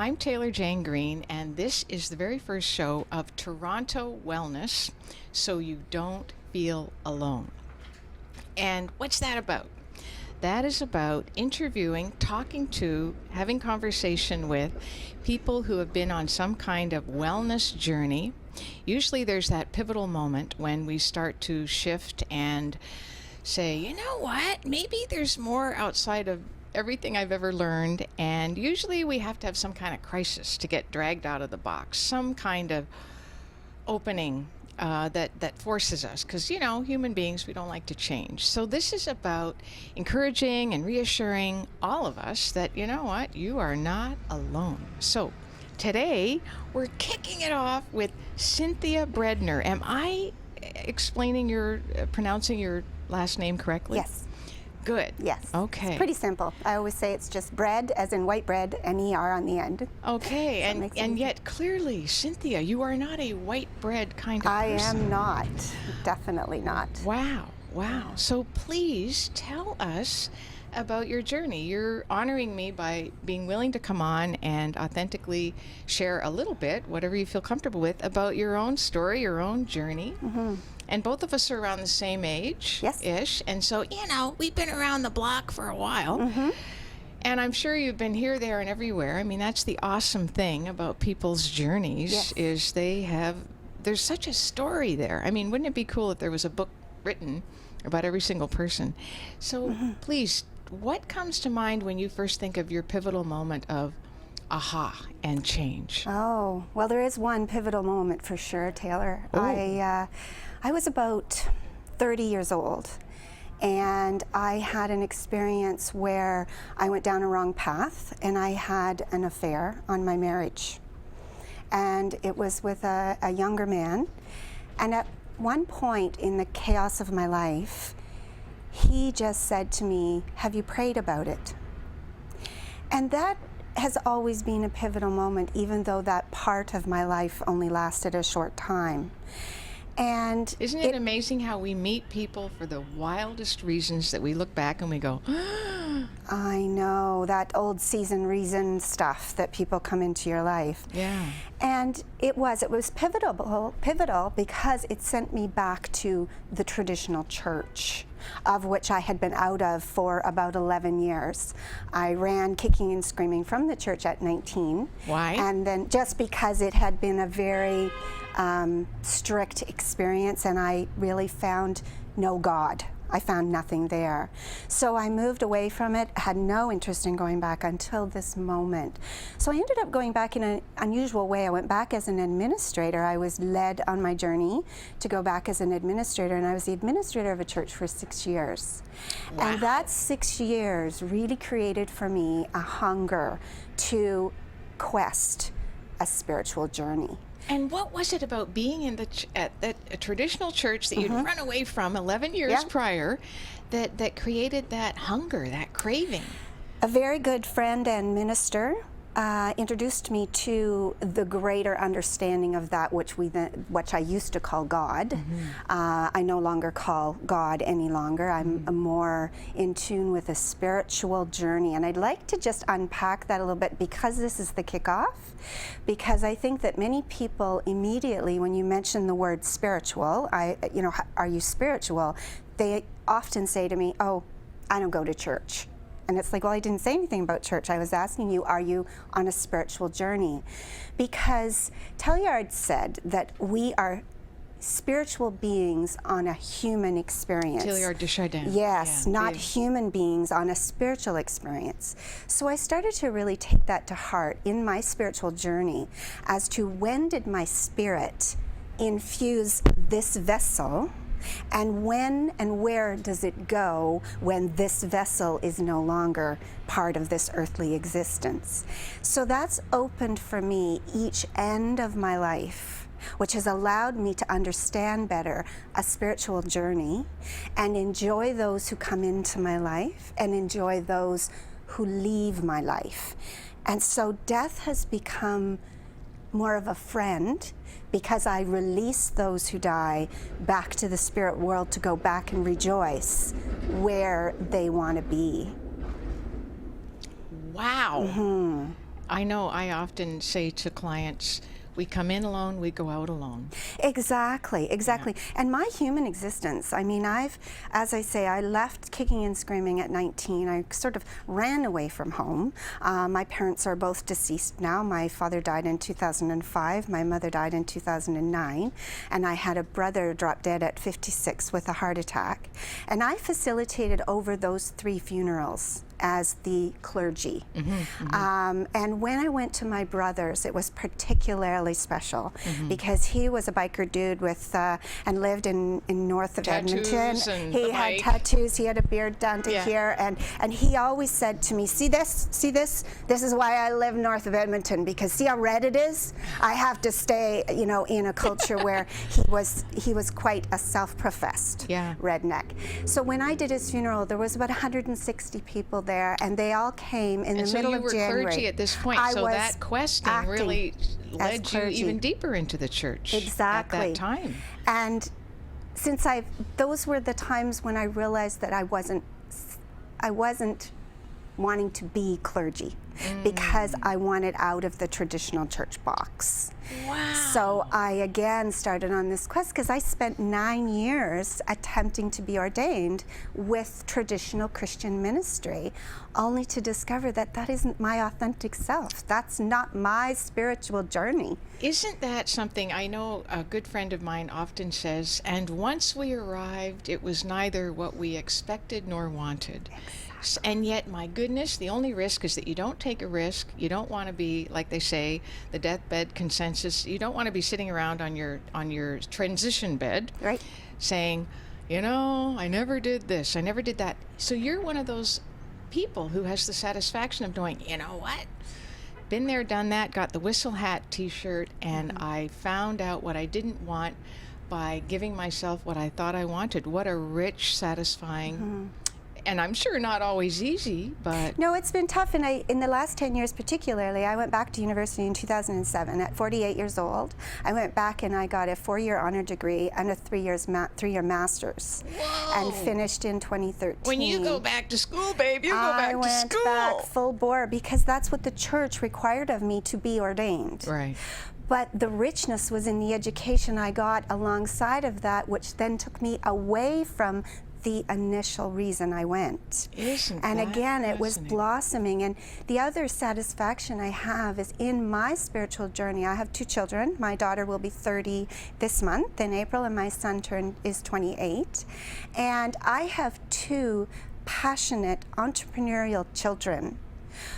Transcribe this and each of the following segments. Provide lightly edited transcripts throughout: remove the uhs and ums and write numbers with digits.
I'm Taylor Jane Green, and this is the very first show of Toronto Wellness, so you don't feel alone. And what's that about? That is about interviewing, talking to, having conversation with people who have been on some kind of wellness journey. Usually there's that pivotal moment when we start to shift and say, you know what, maybe there's more outside of everything I've ever learned. And usually we have to have some kind of crisis to get dragged out of the box, some kind of opening that forces us, because human beings, we don't like to change. So this is about encouraging and reassuring all of us that you are not alone. So today we're kicking it off with Cynthia Breadner. Am I pronouncing your last name correctly? Yes. Good. Yes. Okay. It's pretty simple. I always say it's just bread, as in white bread, and ER on the end. Okay. So and yet clearly, Cynthia, you are not a white bread kind of person. I am not. Definitely not. Wow. So please tell us about your journey. You're honoring me by being willing to come on and authentically share a little bit, whatever you feel comfortable with, about your own story, your own journey. Mm-hmm. And both of us are around the same age-ish. Yes. And so, we've been around the block for a while. Mm-hmm. And I'm sure you've been here, there, and everywhere. I mean, that's the awesome thing about people's journeys, is there's such a story there. I mean, wouldn't it be cool if there was a book written about every single person? So please, what comes to mind when you first think of your pivotal moment of aha and change? Oh, well, there is one pivotal moment for sure, Taylor. Oh. I was about 30 years old, and I had an experience where I went down a wrong path, and I had an affair on my marriage. And it was with a younger man. And at one point in the chaos of my life, he just said to me, "Have you prayed about it?" And that has always been a pivotal moment, even though that part of my life only lasted a short time. And isn't it amazing how we meet people for the wildest reasons that we look back and we go, I know, that old season reason stuff that people come into your life. Yeah. And it was pivotal because it sent me back to the traditional church, of which I had been out of for about 11 years. I ran kicking and screaming from the church at 19. Why? And then just because it had been a very strict experience, and I really found no God. I found nothing there. So I moved away from it, had no interest in going back until this moment. So I ended up going back in an unusual way. I went back as an administrator. I was led on my journey to go back as an administrator, and I was the administrator of a church for 6 years. Wow. And that 6 years really created for me a hunger to quest a spiritual journey. And what was it about being in at a traditional church that you'd run away from 11 years prior that created that hunger, that craving? A very good friend and minister introduced me to the greater understanding of that which I used to call God. Mm-hmm. I no longer call God any longer. I'm more in tune with a spiritual journey, and I'd like to just unpack that a little bit because this is the kickoff. Because I think that many people immediately, when you mention the word spiritual, are you spiritual? They often say to me, "Oh, I don't go to church." And it's like, well, I didn't say anything about church. I was asking you, are you on a spiritual journey? Because Talliard said that we are spiritual beings on a human experience. Talliard de Chardin. Yes, not human beings on a spiritual experience. So I started to really take that to heart in my spiritual journey as to when did my spirit infuse this vessel, and when and where does it go when this vessel is no longer part of this earthly existence? So that's opened for me each end of my life, which has allowed me to understand better a spiritual journey and enjoy those who come into my life and enjoy those who leave my life. And so death has become more of a friend because I release those who die back to the spirit world to go back and rejoice where they want to be. Wow. Mm-hmm. I know I often say to clients, we come in alone, we go out alone. Exactly. And my human existence, I mean, as I say, I left kicking and screaming at 19. I sort of ran away from home. My parents are both deceased now. My father died in 2005. My mother died in 2009. And I had a brother drop dead at 56 with a heart attack. And I facilitated over those 3 funerals as the clergy. And when I went to my brother's, it was particularly special because he was a biker dude with and lived in north of Tattoos Edmonton. and He the had bike. tattoos, he had a beard down to here, and he always said to me, see this, this is why I live north of Edmonton, because see how red it is? I have to stay, you know, in a culture where he was quite a self-professed redneck. So when I did his funeral, there was about 160 people there, and they all came in the middle of January. So you were clergy at this point, I so was that questing really led you even deeper into the church at that time. And since those were the times when I realized that I wasn't wanting to be clergy because I wanted out of the traditional church box. Wow. So I again started on this quest because I spent 9 years attempting to be ordained with traditional Christian ministry, only to discover that that isn't my authentic self. That's not my spiritual journey. Isn't that something I know a good friend of mine often says, and once we arrived, it was neither what we expected nor wanted. And yet, my goodness, the only risk is that you don't take a risk. You don't want to be, like they say, the deathbed consensus. You don't want to be sitting around on your transition bed, Right. saying, you know, I never did this, I never did that. So you're one of those people who has the satisfaction of knowing, you know what? Been there, done that, got the whistle hat t-shirt, and I found out what I didn't want by giving myself what I thought I wanted. What a rich, satisfying, and I'm sure not always easy, but... No, it's been tough, and in the last 10 years particularly, I went back to university in 2007 at 48 years old. I went back and I got a 4-year honor degree and a 3-year master's. Whoa. And finished in 2013. When you go back to school, babe, you go back to school. I went back full bore because that's what the church required of me to be ordained. Right. But the richness was in the education I got alongside of that, which then took me away from the initial reason I went. And again, it was blossoming. And the other satisfaction I have is in my spiritual journey. I have 2 children. My daughter will be 30 this month in April, and my son is 28. And I have 2 passionate entrepreneurial children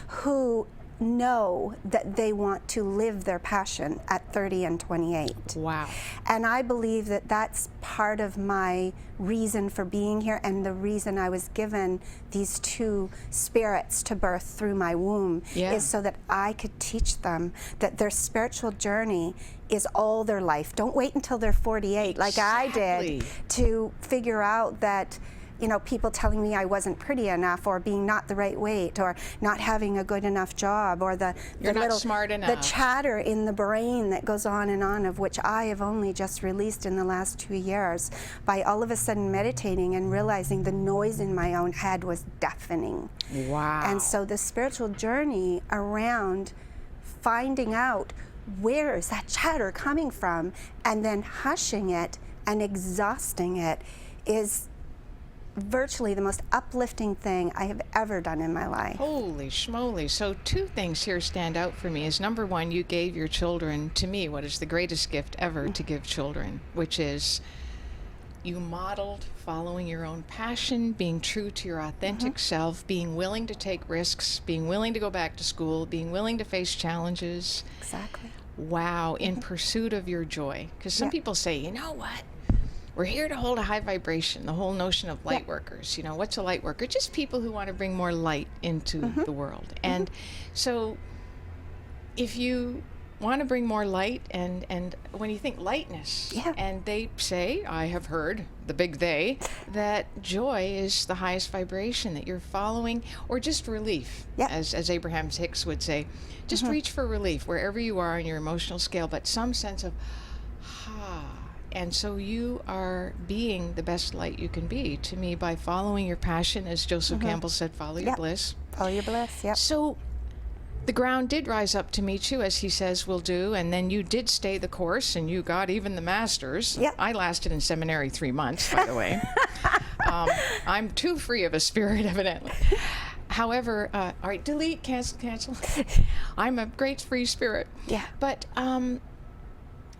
who know that they want to live their passion at 30 and 28. Wow. And I believe that that's part of my reason for being here, and the reason I was given these 2 spirits to birth through my womb is so that I could teach them that their spiritual journey is all their life. Don't wait until they're 48 like I did to figure out that, you know, people telling me I wasn't pretty enough, or being not the right weight, or not having a good enough job, or You're not smart enough. the chatter in the brain that goes on and on, of which I have only just released in the last 2 years by all of a sudden meditating and realizing the noise in my own head was deafening. Wow. And so the spiritual journey around finding out where is that chatter coming from, and then hushing it and exhausting it, is virtually the most uplifting thing I have ever done in my life. Holy schmoly. So 2 things here stand out for me is, number 1, you gave your children, to me, what is the greatest gift ever to give children, which is you modeled following your own passion, being true to your authentic self, being willing to take risks, being willing to go back to school, being willing to face challenges. Exactly. Wow, in pursuit of your joy. Because some people say, you know what? We're here to hold a high vibration, the whole notion of light workers. You know, what's a light worker? Just people who want to bring more light into the world. And so if you want to bring more light, and when you think lightness, and they say, I have heard, the big they, that joy is the highest vibration, that you're following, or just relief, as Abraham Hicks would say, just reach for relief wherever you are on your emotional scale, but some sense of, and so you are being the best light you can be, to me, by following your passion, as Joseph Campbell said, follow your bliss. Follow your bliss, So the ground did rise up to meet you, as he says will do, and then you did stay the course, and you got even the master's. Yep. I lasted in seminary 3 months, by the way. I'm too free of a spirit, evidently. However, all right, delete, cancel. I'm a great free spirit. Yeah. But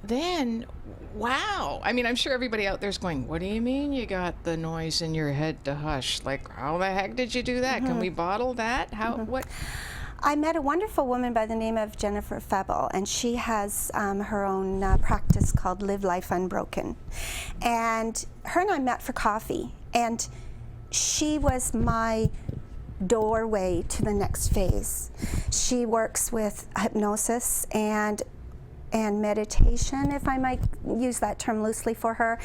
then, wow. I mean, I'm sure everybody out there's going, what do you mean you got the noise in your head to hush? Like, how the heck did you do that? Can we bottle that? How, what? I met a wonderful woman by the name of Jennifer Febble, and she has her own practice called Live Life Unbroken. And her and I met for coffee, and she was my doorway to the next phase. She works with hypnosis and meditation, if I might use that term loosely for her.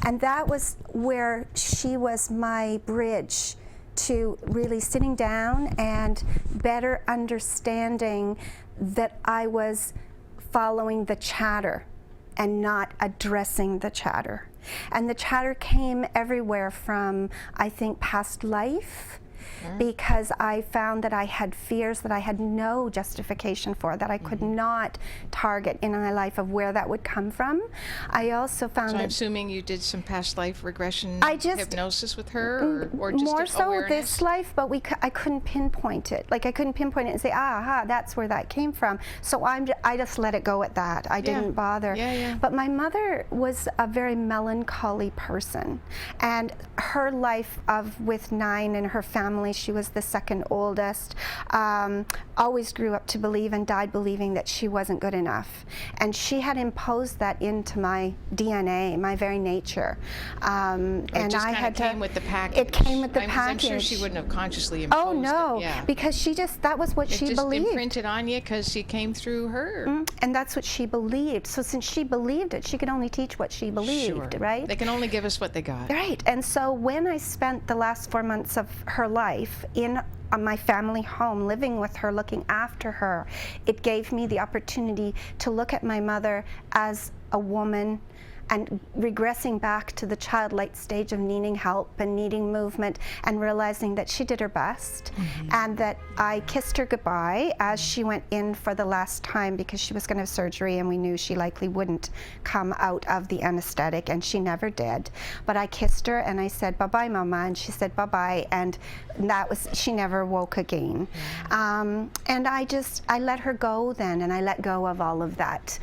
And that was where she was my bridge to really sitting down and better understanding that I was following the chatter and not addressing the chatter. And the chatter came everywhere from, I think, past life, because I found that I had fears that I had no justification for, that I could not target in my life of where that would come from. I also found So I'm that assuming you did some past life regression I just- hypnosis with her, or just more so awareness? this life, but I couldn't pinpoint it. Like I couldn't pinpoint it and say, aha, that's where that came from. So I just let it go at that. I didn't bother. Yeah. But my mother was a very melancholy person, and her life with 9 and her family, she was the second oldest, always grew up to believe and died believing that she wasn't good enough. And she had imposed that into my DNA, my very nature. And It just I kind had of came to, with the package. It came with the I'm package. sure she wouldn't have consciously imposed Oh no, it. Yeah. because that was what It she just believed. imprinted on you because she came through her. And that's what she believed. So since she believed it, she could only teach what she believed, Sure. right? They can only give us what they got. Right. And so when I spent the last 4 months of her life in my family home, living with her, looking after her, it gave me the opportunity to look at my mother as a woman and regressing back to the childlike stage of needing help and needing movement, and realizing that she did her best, and that I kissed her goodbye as she went in for the last time, because she was going to have surgery and we knew she likely wouldn't come out of the anesthetic, and she never did. But I kissed her and I said, bye-bye, Mama, and she said bye-bye, and that was, she never woke again. And I let her go then, and I let go of all of that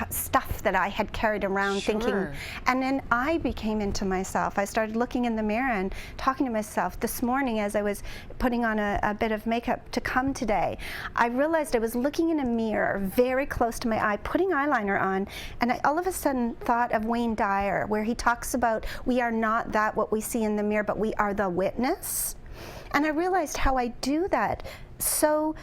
stuff that I had carried around, thinking, and then I became into myself. I started looking in the mirror and talking to myself. This morning, as I was putting on a bit of makeup to come today, I realized I was looking in a mirror very close to my eye, putting eyeliner on, and I all of a sudden thought of Wayne Dyer, where he talks about we are not that what we see in the mirror, but we are the witness. And I realized how I do that so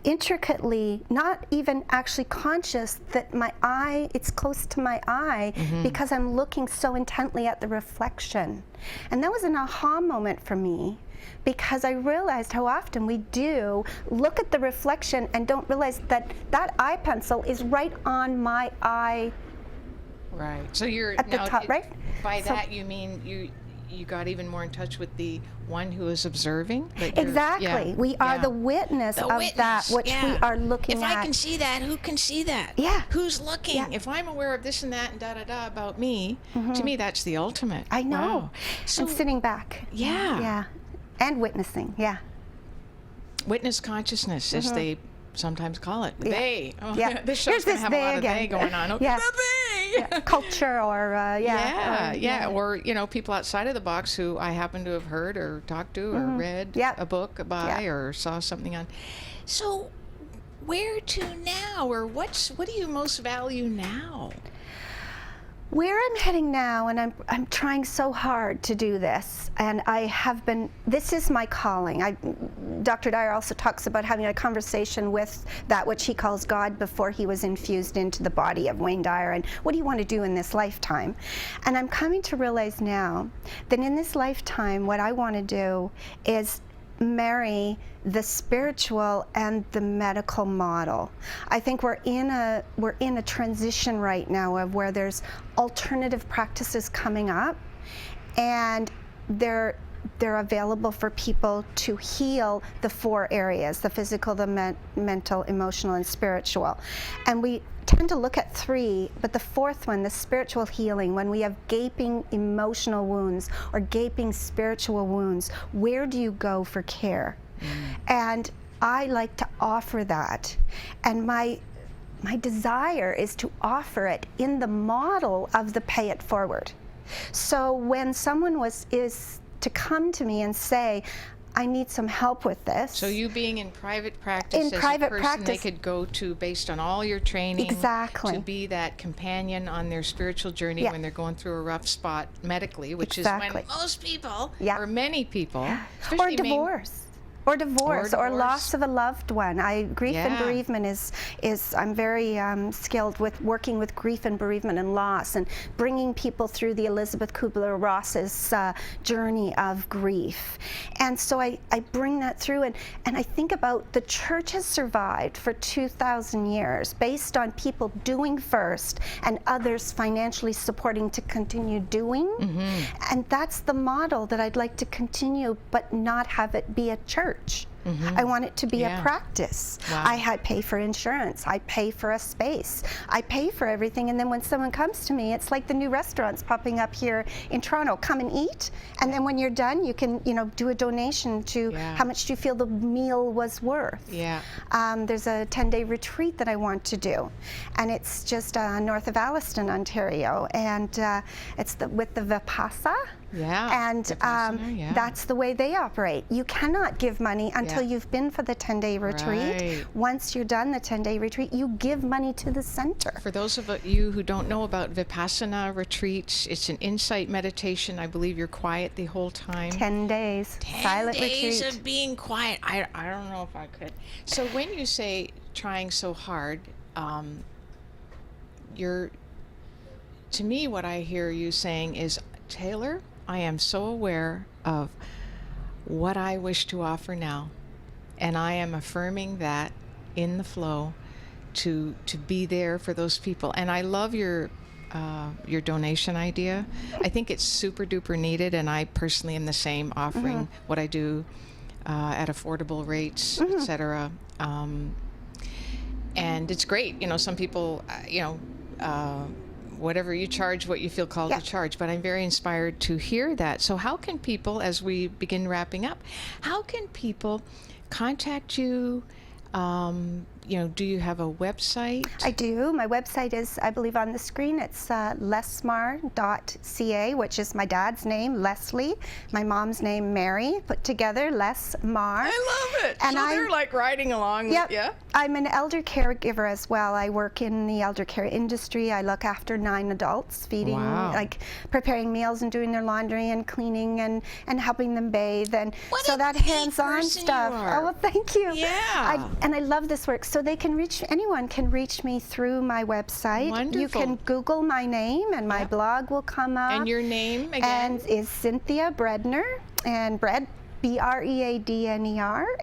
intricately, not even actually conscious, that my eye, it's close to my eye, because I'm looking so intently at the reflection. And that was an aha moment for me, because I realized how often we do look at the reflection and don't realize that that eye pencil is right on my eye. Right. So you're at the top, right? By So- that you mean you got even more in touch with the one who is observing? Exactly. We are the witness The of witness, that which we are looking if at. I can see that, who can see that? Yeah. Who's looking? Yeah. If I'm aware of this and that and da-da-da about me, to me that's the ultimate. I know. Wow. So, And sitting back. Yeah. Yeah. And witnessing. Yeah. witness consciousness, as they sometimes call it. Yeah. They. Oh, Yeah. This show's Here's going this to have a lot they of they again. going on. Okay, Yeah. the they. Yeah. Culture or Or people outside of the box who I happen to have heard or talked to or read a book by or saw something on. So where to now, or what do you most value now? Where I'm heading now, and I'm trying so hard to do this, and I have been, this is my calling. Dr. Dyer also talks about having a conversation with that which he calls God before he was infused into the body of Wayne Dyer, and what do you want to do in this lifetime? And I'm coming to realize now that in this lifetime, what I want to do is marry the spiritual and the medical model. I think we're in a transition right now of where there's alternative practices coming up, and they're available for people to heal the 4 areas: the physical, the mental, emotional, and spiritual. And we tend to look at 3, but the 4th one, the spiritual healing, when we have gaping emotional wounds or gaping spiritual wounds, where do you go for care? And I like to offer that. And my desire is to offer it in the model of the pay it forward. So when someone is to come to me and say, I need some help with this. So you being in private practice, in as private a person practice, they could go to based on all your training, exactly, to be that companion on their spiritual journey when they're going through a rough spot medically, which is when most people, or many people, or divorce. Or divorce, or loss of a loved one. Grief and bereavement is I'm very skilled with working with grief and bereavement and loss, and bringing people through the Elizabeth Kubler-Ross's journey of grief. And so I bring that through, and I think about the church has survived for 2,000 years based on people doing first and others financially supporting to continue doing. And that's the model that I'd like to continue, but not have it be a church. I want it to be a practice. I pay for insurance. I pay for a space. I pay for everything. And then when someone comes to me, it's like the new restaurants popping up here in Toronto. Come and eat. And then when you're done, you can, do a donation to how much do you feel the meal was worth. There's a 10-day retreat that I want to do. And it's just north of Alliston, Ontario. And it's with the Vipassana. And that's the way they operate. You cannot give money until you've been for the 10-day retreat. Once you're done the 10-day retreat, you give money to the center. For those of you who don't know about Vipassana retreats, it's an insight meditation. I believe you're quiet the whole time. 10 days. 10 silent days retreat. Of being quiet. I don't know if I could. So when you say trying so hard, to me what I hear you saying is, Taylor, I am so aware of what I wish to offer now, and I am affirming that in the flow to be there for those people. And I love your donation idea. I think it's super duper needed, and I personally am the same, offering what I do at affordable rates, etc. And it's great. Some people, whatever you charge, what you feel called to charge. But I'm very inspired to hear that. So how can people, as we begin wrapping up, how can people contact you? Do you have a website? I do. My website is, I believe, on the screen. It's lesmar.ca, which is my dad's name, Leslie, my mom's name, Mary, put together, Lesmar. I love it. And they're like riding along with you. I'm an elder caregiver as well. I work in the elder care industry. I look after 9 adults, feeding, like preparing meals and doing their laundry and cleaning and helping them bathe. And so that hands-on stuff. Oh, well, thank you. Yeah. And I love this work. So anyone can reach me through my website. Wonderful. You can Google my name and my blog will come up. And your name again? And is Cynthia Breadner, and Breadner.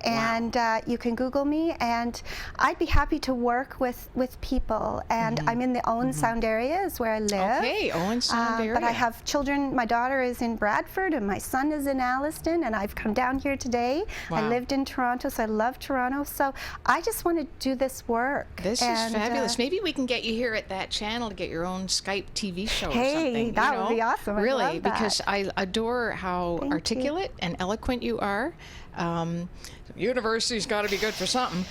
And you can Google me, and I'd be happy to work with people. And I'm in the Owen Sound area is where I live. Okay, Owen Sound area. But I have children. My daughter is in Bradford, and my son is in Alliston, and I've come down here today. I lived in Toronto, so I love Toronto. So I just want to do this work. This is fabulous. Maybe we can get you here at that channel to get your own Skype TV show or something. Hey, that would be awesome. Really, I love that. because I adore how articulate and eloquent you are. University's got to be good for something.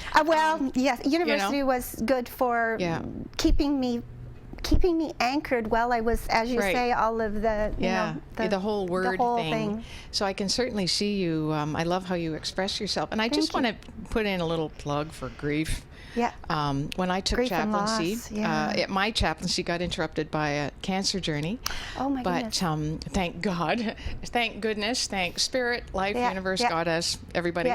Yes, university was good for keeping me anchored while I was, as you say, all of the the whole word thing. So I can certainly see you. I love how you express yourself, and I just want to put in a little plug for grief. When I took chaplaincy, my chaplaincy got interrupted by a cancer journey. Oh my goodness. But thank God, thank goodness, thank Spirit, Life, Universe, Goddess, everybody.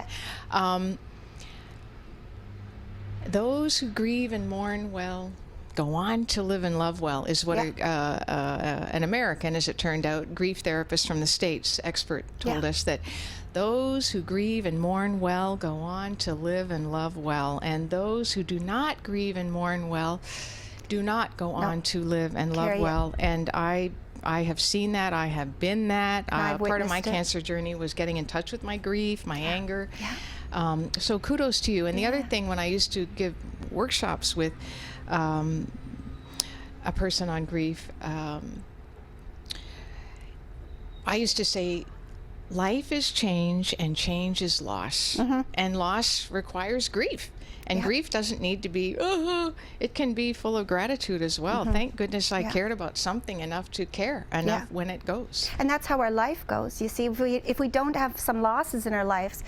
Those who grieve and mourn well go on to live and love well, is what an American, as it turned out, grief therapist from the States, expert, told us that those who grieve and mourn well go on to live and love well, and those who do not grieve and mourn well do not go on to live and love well. And I I have seen that. I have been that. I've Part of my witnessed it. cancer journey was getting in touch with my grief, my anger. Yeah. So kudos to you. And the other thing, when I used to give workshops with a person on grief, I used to say, life is change and change is loss. And loss requires grief. And grief doesn't need to be, it can be full of gratitude as well. Thank goodness I cared about something enough to care enough when it goes. And that's how our life goes. You see, if we don't have some losses in our lives,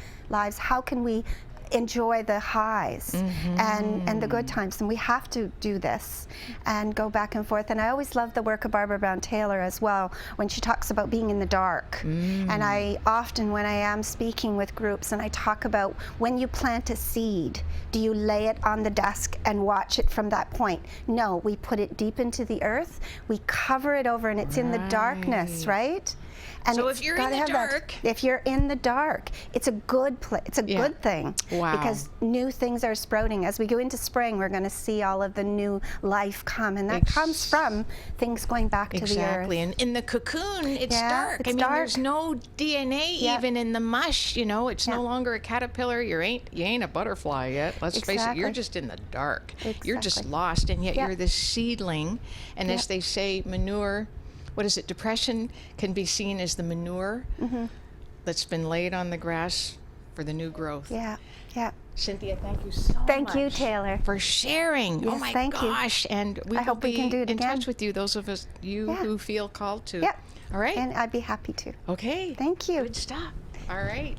how can we enjoy the highs and the good times? And we have to do this and go back and forth. And I always love the work of Barbara Brown Taylor as well, when she talks about being in the dark. And I often, when I am speaking with groups and I talk about, when you plant a seed, do you lay it on the desk and watch it from that point? No, we put it deep into the earth, we cover it over, and it's in the darkness, right? And So it's if you're gotta in the have dark, if you're in the dark, it's a good it's a good thing. Wow. Because new things are sprouting. As we go into spring, we're going to see all of the new life come, and that comes from things going back to the earth. Exactly. And in the cocoon, it's dark. it's I mean, dark. there's no DNA even in the mush, you know. It's no longer a caterpillar. You ain't a butterfly yet. Let's face it, you're just in the dark. You're just Exactly. lost, and yet you're this seedling. And as they say, manure, what is it? Depression can be seen as the manure that's been laid on the grass for the new growth. Yeah, yeah. Cynthia, thank you so much. Thank you, Taylor. For sharing. Oh Yes, my thank you. gosh. And we I will hope we be can do it in again. touch with you, those of us, who feel called to. Yeah. All right. And I'd be happy to. Okay. Thank you. Good stuff. All right.